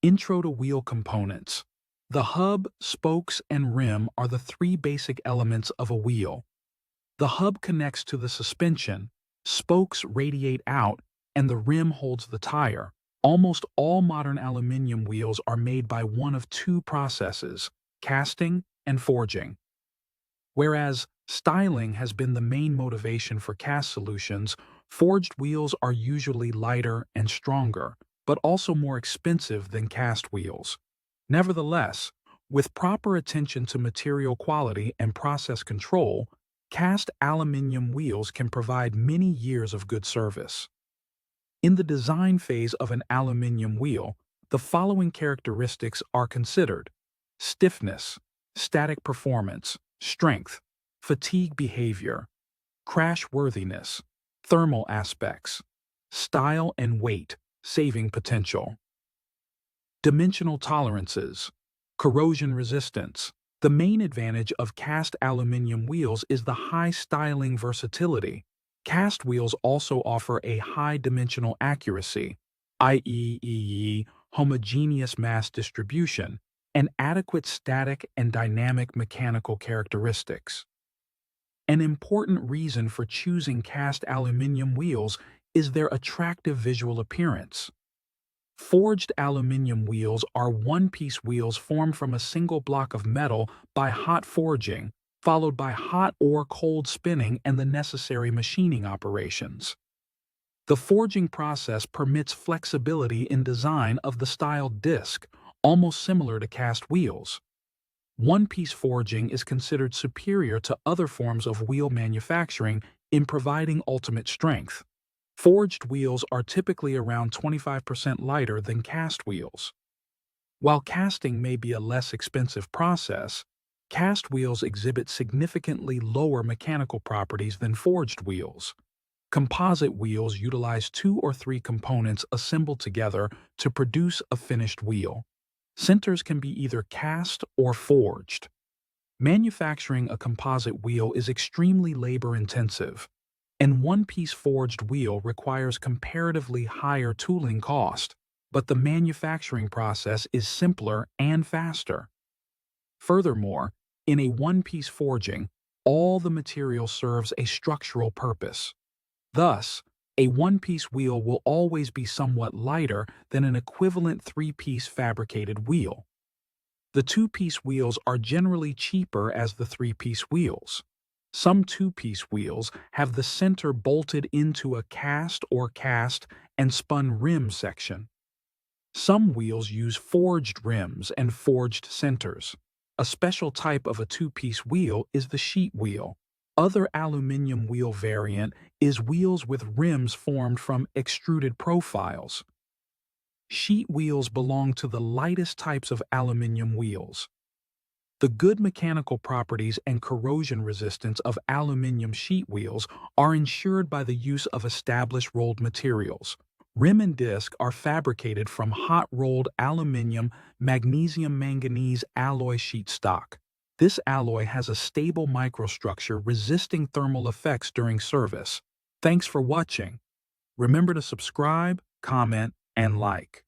Intro to wheel components. The hub, spokes, and rim are the three basic elements of a wheel. The hub connects to the suspension, spokes radiate out, and the rim holds the tire. Almost all modern aluminum wheels are made by one of two processes, casting and forging. Whereas styling has been the main motivation for cast solutions, forged wheels are usually lighter and stronger, but also more expensive than cast wheels. Nevertheless, with proper attention to material quality and process control, cast aluminum wheels can provide many years of good service. In the design phase of an aluminum wheel, the following characteristics are considered: stiffness, static performance, strength, fatigue behavior, crashworthiness, thermal aspects, style and weight, saving potential. Dimensional tolerances, corrosion resistance. The main advantage of cast aluminum wheels is the high styling versatility. Cast wheels also offer a high dimensional accuracy, i.e., homogeneous mass distribution, and adequate static and dynamic mechanical characteristics. An important reason for choosing cast aluminum wheels is their attractive visual appearance. Forged aluminum wheels are one-piece wheels formed from a single block of metal by hot forging, followed by hot or cold spinning and the necessary machining operations. The forging process permits flexibility in design of the styled disc, almost similar to cast wheels. One-piece forging is considered superior to other forms of wheel manufacturing in providing ultimate strength. Forged wheels are typically around 25% lighter than cast wheels. While casting may be a less expensive process, cast wheels exhibit significantly lower mechanical properties than forged wheels. Composite wheels utilize two or three components assembled together to produce a finished wheel. Centers can be either cast or forged. Manufacturing a composite wheel is extremely labor-intensive, and one-piece forged wheel requires comparatively higher tooling cost, but the manufacturing process is simpler and faster. Furthermore, in a one-piece forging, all the material serves a structural purpose. Thus, a one-piece wheel will always be somewhat lighter than an equivalent three-piece fabricated wheel. The two-piece wheels are generally cheaper as the three-piece wheels. Some two-piece wheels have the center bolted into a cast or cast and spun rim section. Some wheels use forged rims and forged centers. A special type of a two-piece wheel is the sheet wheel. Other aluminum wheel variant is wheels with rims formed from extruded profiles. Sheet wheels belong to the lightest types of aluminum wheels. The good mechanical properties and corrosion resistance of aluminum sheet wheels are ensured by the use of established rolled materials. Rim and disc are fabricated from hot-rolled aluminum magnesium-manganese alloy sheet stock. This alloy has a stable microstructure resisting thermal effects during service. Thanks for watching. Remember to subscribe, comment, and like.